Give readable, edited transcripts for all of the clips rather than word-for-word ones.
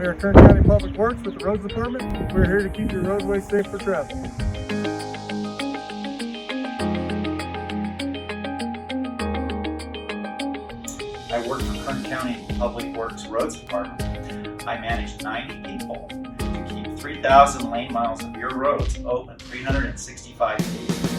We are Kern County Public Works with the Roads Department. We're here to keep your roadways safe for travel. I work for Kern County Public Works Roads Department. I manage 90 people to keep 3,000 lane miles of your roads open 365 days.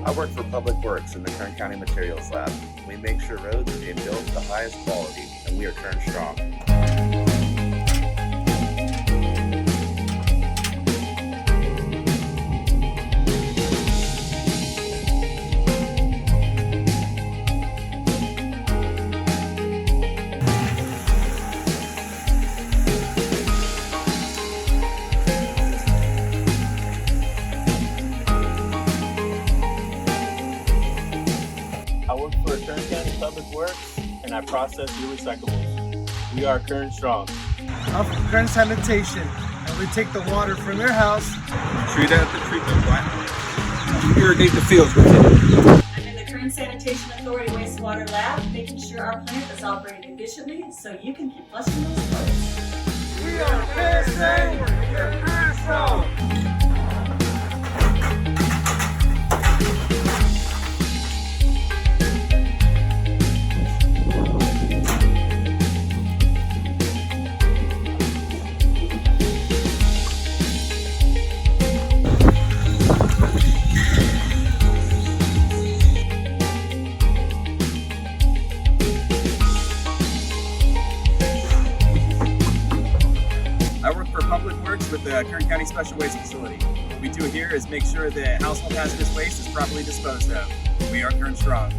I work for Public Works in the Kern County Materials Lab. We make sure roads are being built to the highest quality, and we are Kern Strong. I work for Kern County Public Works and I process your recyclables. We are Kern Strong. I'm from Kern Sanitation, and we take the water from your house, treat it at the treatment plant, irrigate the fields with it. I'm in the Kern Sanitation Authority wastewater lab, making sure our plant is operating efficiently so you can keep flushing those toilets. we are KSA, we are Kern Strong. I work for Public Works with the Kern County Special Waste Facility. What we do here is make sure that household hazardous waste is properly disposed of. We are Kern Strong.